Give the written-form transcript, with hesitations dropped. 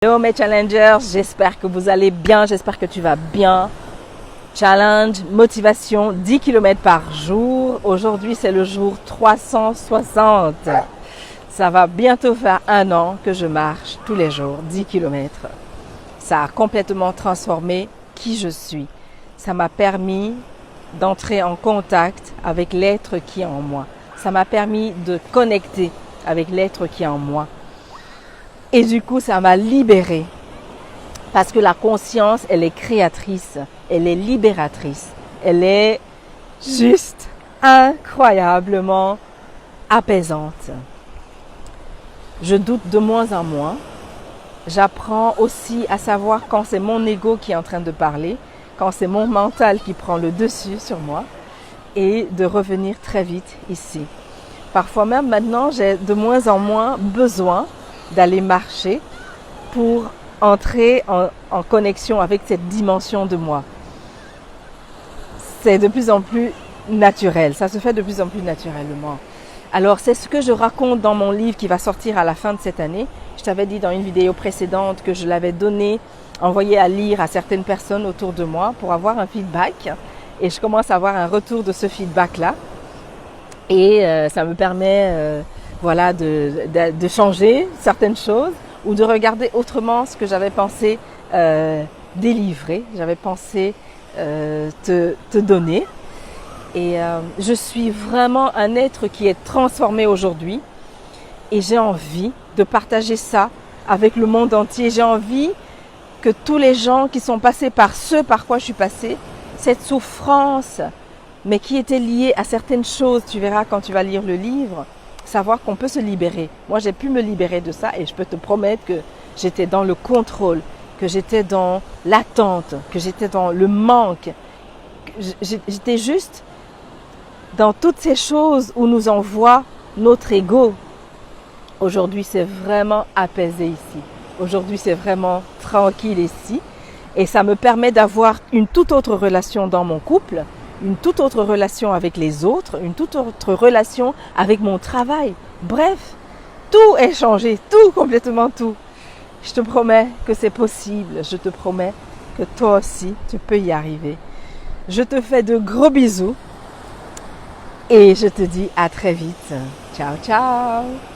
Hello mes challengers, j'espère que vous allez bien, j'espère que tu vas bien. Challenge, motivation, 10 km par jour. Aujourd'hui c'est le jour 360. Ça va bientôt faire 1 an que je marche tous les jours, 10 km. Ça a complètement transformé qui je suis. Ça m'a permis d'entrer en contact avec l'être qui est en moi. Ça m'a permis de connecter avec l'être qui est en moi. Et du coup, ça m'a libérée. Parce que la conscience, elle est créatrice, elle est libératrice. Elle est juste incroyablement apaisante. Je doute de moins en moins. J'apprends aussi à savoir quand c'est mon ego qui est en train de parler, quand c'est mon mental qui prend le dessus sur moi, et de revenir très vite ici. Parfois même maintenant, j'ai de moins en moins besoin d'aller marcher pour entrer en connexion avec cette dimension de moi. C'est de plus en plus naturel, ça se fait de plus en plus naturellement. Alors c'est ce que je raconte dans mon livre qui va sortir à la fin de cette année. Je t'avais dit dans une vidéo précédente que je l'avais envoyé à lire à certaines personnes autour de moi pour avoir un feedback. Et je commence à avoir un retour de ce feedback-là. Et ça me permet de changer certaines choses ou de regarder autrement ce que j'avais pensé délivrer, j'avais pensé te donner. Et je suis vraiment un être qui est transformé aujourd'hui et j'ai envie de partager ça avec le monde entier. J'ai envie que tous les gens qui sont passés par ce par quoi je suis passée, cette souffrance, mais qui était liée à certaines choses, tu verras quand tu vas lire le livre, savoir qu'on peut se libérer. Moi, j'ai pu me libérer de ça et je peux te promettre que j'étais dans le contrôle, que j'étais dans l'attente, que j'étais dans le manque. J'étais juste dans toutes ces choses où nous envoie notre ego. Aujourd'hui, c'est vraiment apaisé ici. Aujourd'hui, c'est vraiment tranquille ici. Et ça me permet d'avoir une toute autre relation dans mon couple, une toute autre relation avec les autres, une toute autre relation avec mon travail. Bref, tout est changé, tout, complètement tout. Je te promets que c'est possible. Je te promets que toi aussi, tu peux y arriver. Je te fais de gros bisous et je te dis à très vite. Ciao, ciao!